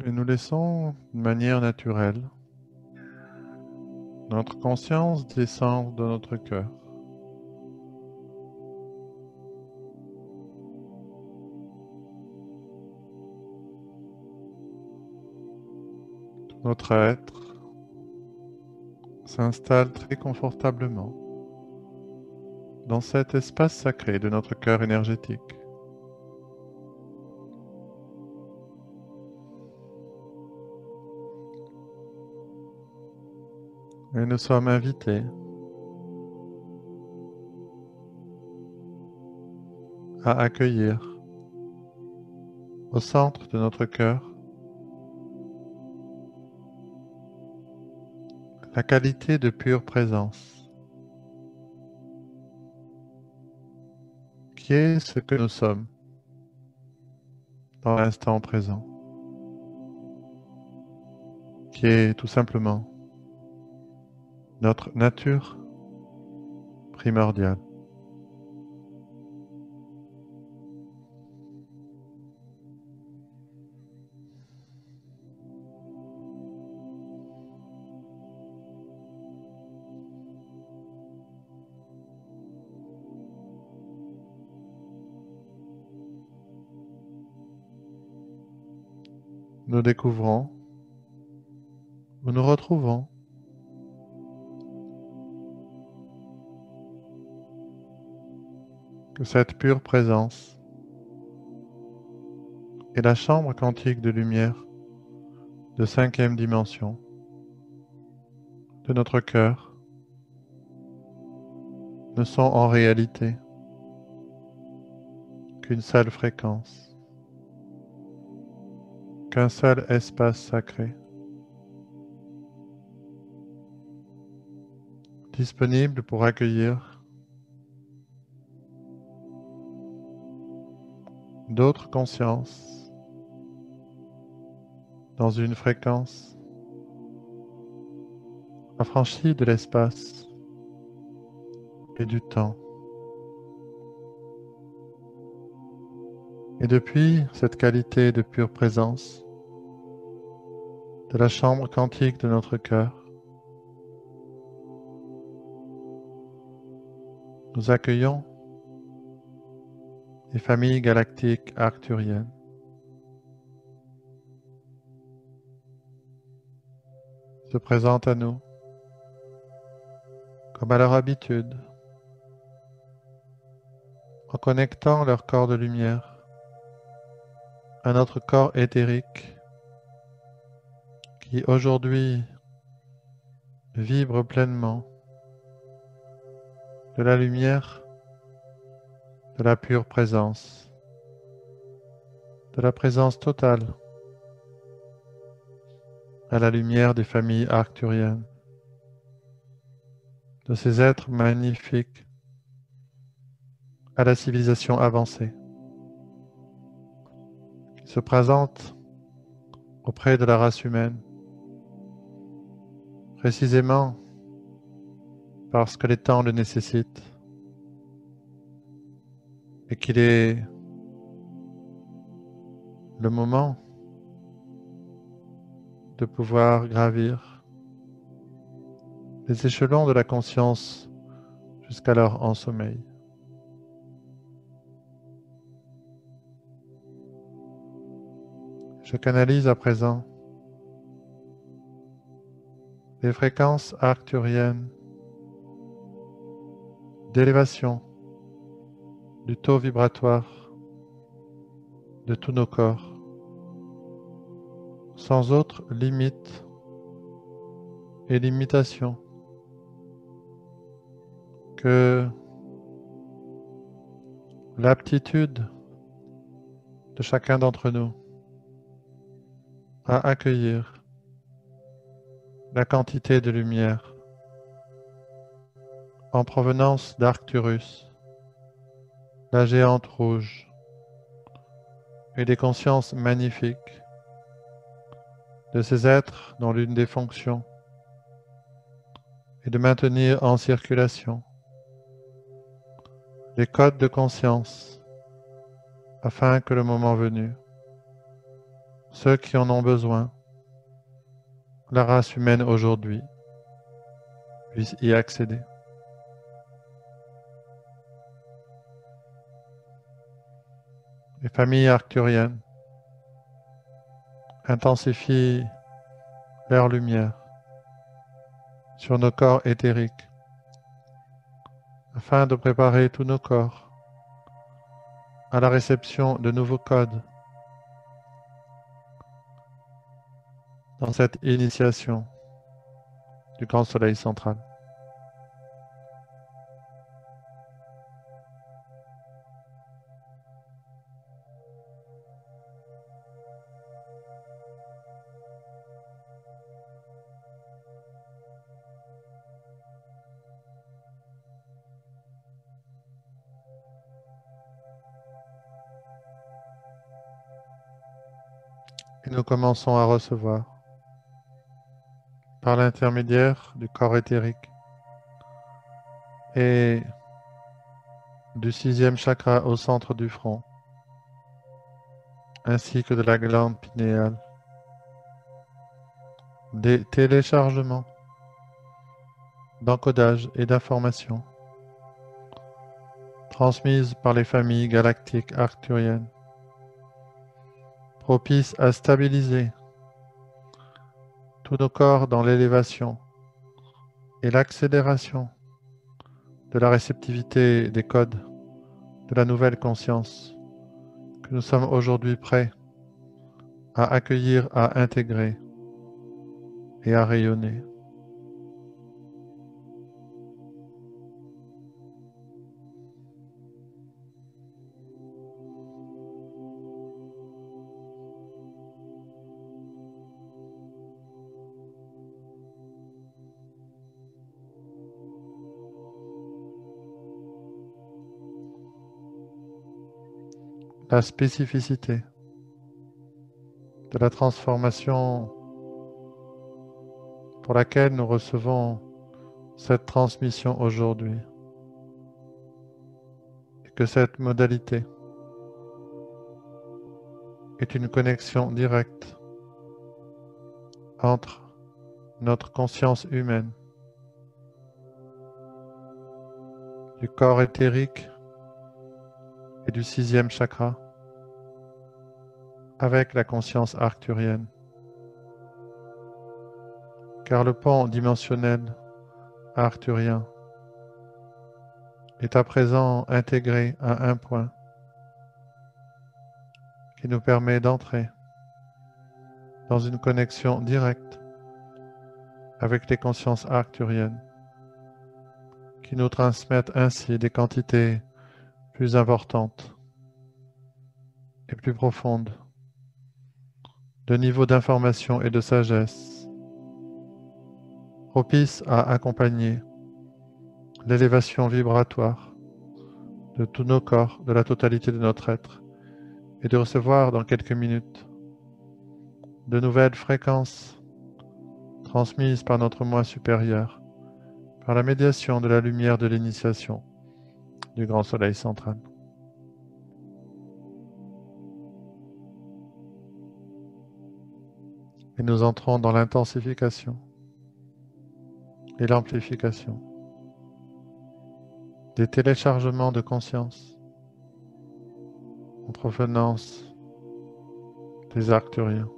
Et nous laissons de manière naturelle notre conscience descendre de notre cœur. Notre être s'installe très confortablement dans cet espace sacré de notre cœur énergétique. Et nous sommes invités à accueillir au centre de notre cœur la qualité de pure présence, qui est ce que nous sommes dans l'instant présent, qui est tout simplement notre nature primordiale. Nous découvrons ou nous retrouvons que cette pure présence est la chambre quantique de lumière de 5e dimension de notre cœur ne sont en réalité qu'une seule fréquence, qu'un seul espace sacré, disponible pour accueillir d'autres consciences dans une fréquence affranchie de l'espace et du temps. Et depuis cette qualité de pure présence de la chambre quantique de notre cœur, nous accueillons les familles galactiques arcturiennes. Se présentent à nous comme à leur habitude, en connectant leur corps de lumière à notre corps éthérique qui aujourd'hui vibre pleinement de la lumière de la pure présence, de la présence totale à la lumière des familles arcturiennes, de ces êtres magnifiques à la civilisation avancée, qui se présentent auprès de la race humaine, précisément parce que les temps le nécessitent et qu'il est le moment de pouvoir gravir les échelons de la conscience jusqu'alors en sommeil. Je canalise à présent les fréquences arcturiennes d'élévation du taux vibratoire de tous nos corps, sans autre limite et limitation que l'aptitude de chacun d'entre nous à accueillir la quantité de lumière en provenance d'Arcturus, la géante rouge, et des consciences magnifiques de ces êtres dont l'une des fonctions est de maintenir en circulation les codes de conscience afin que le moment venu, ceux qui en ont besoin, la race humaine aujourd'hui, puisse y accéder. Les familles arcturiennes intensifient leur lumière sur nos corps éthériques afin de préparer tous nos corps à la réception de nouveaux codes dans cette initiation du grand soleil central. Et nous commençons à recevoir, par l'intermédiaire du corps éthérique et du 6e chakra au centre du front, ainsi que de la glande pinéale, des téléchargements d'encodage et d'informations transmises par les familles galactiques arcturiennes, propices à stabiliser tous nos corps dans l'élévation et l'accélération de la réceptivité des codes de la nouvelle conscience que nous sommes aujourd'hui prêts à accueillir, à intégrer et à rayonner. La spécificité de la transformation pour laquelle nous recevons cette transmission aujourd'hui, et que cette modalité est une connexion directe entre notre conscience humaine, du corps éthérique et du 6e chakra, avec la conscience arcturienne. Car le pont dimensionnel arcturien est à présent intégré à un point qui nous permet d'entrer dans une connexion directe avec les consciences arcturiennes qui nous transmettent ainsi des quantités plus importantes et plus profondes de niveau d'information et de sagesse, propices à accompagner l'élévation vibratoire de tous nos corps, de la totalité de notre être, et de recevoir dans quelques minutes de nouvelles fréquences transmises par notre moi supérieur, par la médiation de la lumière de l'initiation du grand soleil central. Et nous entrons dans l'intensification et l'amplification des téléchargements de conscience en provenance des arcturiens.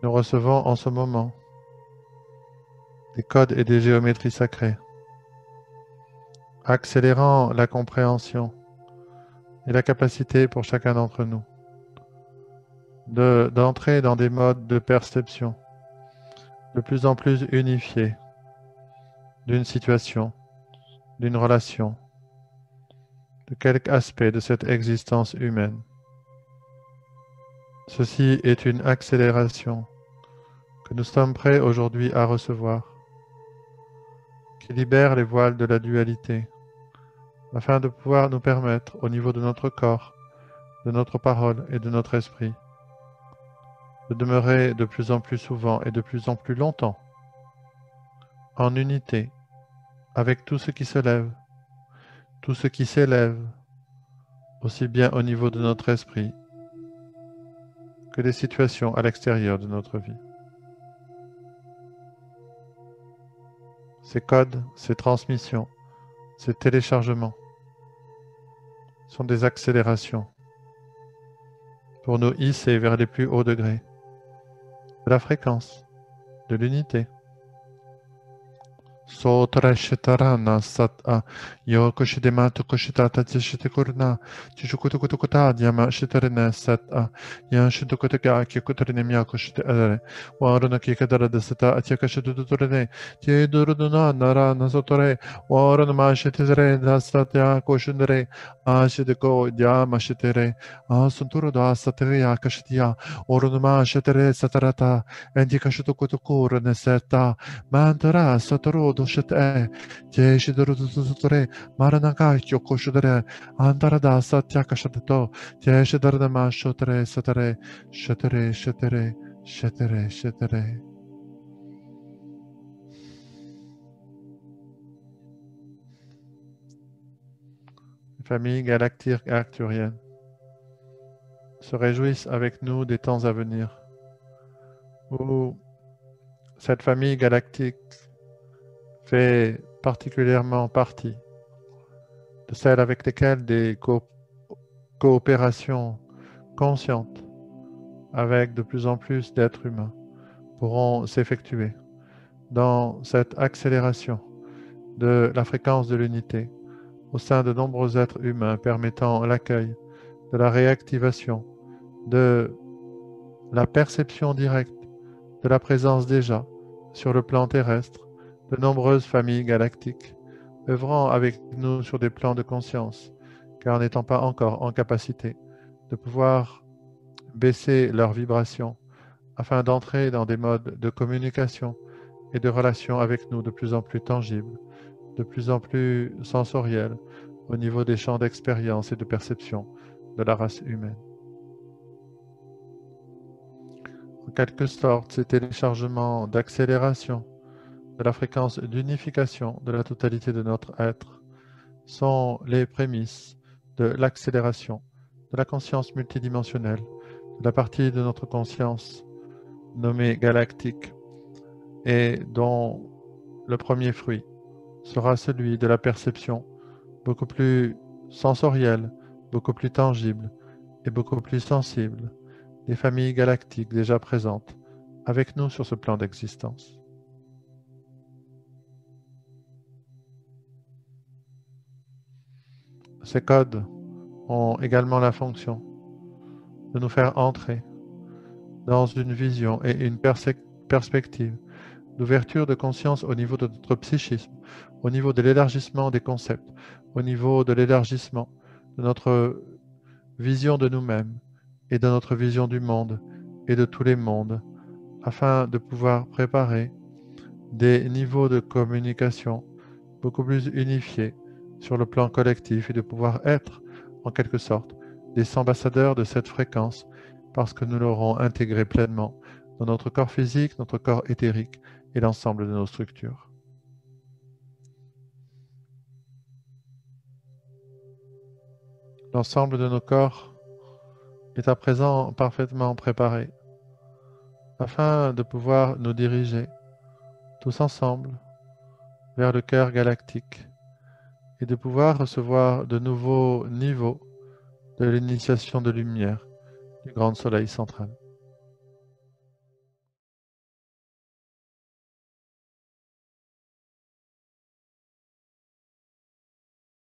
Nous recevons en ce moment des codes et des géométries sacrées, accélérant la compréhension et la capacité pour chacun d'entre nous d'entrer dans des modes de perception de plus en plus unifiés d'une situation, d'une relation, de quelque aspect de cette existence humaine. Ceci est une accélération que nous sommes prêts aujourd'hui à recevoir, qui qui libère les voiles de la dualité, afin de pouvoir nous permettre, au niveau de notre corps, de notre parole et de notre esprit, de demeurer de plus en plus souvent et de plus en plus longtemps en unité avec tout ce qui se lève, tout ce qui s'élève, aussi bien au niveau de notre esprit que des situations à l'extérieur de notre vie. Ces codes, ces transmissions, ces téléchargements sont des accélérations pour nous hisser vers les plus hauts degrés de la fréquence, de l'unité. Sotra shitarana sat a yo koshidema to koshitata tishitikurna tishukutukutukuta diama shitarina sat a yan shitukutaka kikutrine miya koshite adare waruna kikadara desata atyakashiturene tieduruna nara nasotore waruna mashitizre dasatya koshundere ashidiko diama shitere asanturu da satria kashitia waruna mashitere satarata endikashitukutukurne seta Mantara Satoru Doshate Jeshidurutore Maranaka Yokoshudere Antarada Satyakashato Jeshidarama Shotere Satare Shatere Shatere Shatere Shatere. Famille galactique arcturienne se réjouissent avec nous des temps à venir où cette famille galactique fait particulièrement partie de celles avec lesquelles des coopérations conscientes avec de plus en plus d'êtres humains pourront s'effectuer dans cette accélération de la fréquence de l'unité au sein de nombreux êtres humains permettant l'accueil de la réactivation de la perception directe de la présence déjà sur le plan terrestre de nombreuses familles galactiques œuvrant avec nous sur des plans de conscience, car n'étant pas encore en capacité de pouvoir baisser leurs vibrations afin d'entrer dans des modes de communication et de relation avec nous de plus en plus tangibles, de plus en plus sensoriels au niveau des champs d'expérience et de perception de la race humaine. En quelque sorte, ces téléchargements d'accélération de la fréquence d'unification de la totalité de notre être sont les prémices de l'accélération de la conscience multidimensionnelle, de la partie de notre conscience nommée galactique et dont le premier fruit sera celui de la perception beaucoup plus sensorielle, beaucoup plus tangible et beaucoup plus sensible des familles galactiques déjà présentes avec nous sur ce plan d'existence. Ces codes ont également la fonction de nous faire entrer dans une vision et une perspective d'ouverture de conscience au niveau de notre psychisme, au niveau de l'élargissement des concepts, au niveau de l'élargissement de notre vision de nous-mêmes et de notre vision du monde et de tous les mondes, afin de pouvoir préparer des niveaux de communication beaucoup plus unifiés sur le plan collectif et de pouvoir être, en quelque sorte, des ambassadeurs de cette fréquence parce que nous l'aurons intégré pleinement dans notre corps physique, notre corps éthérique et l'ensemble de nos structures. L'ensemble de nos corps est à présent parfaitement préparé afin de pouvoir nous diriger tous ensemble vers le cœur galactique et de pouvoir recevoir de nouveaux niveaux de l'initiation de lumière du grand soleil central.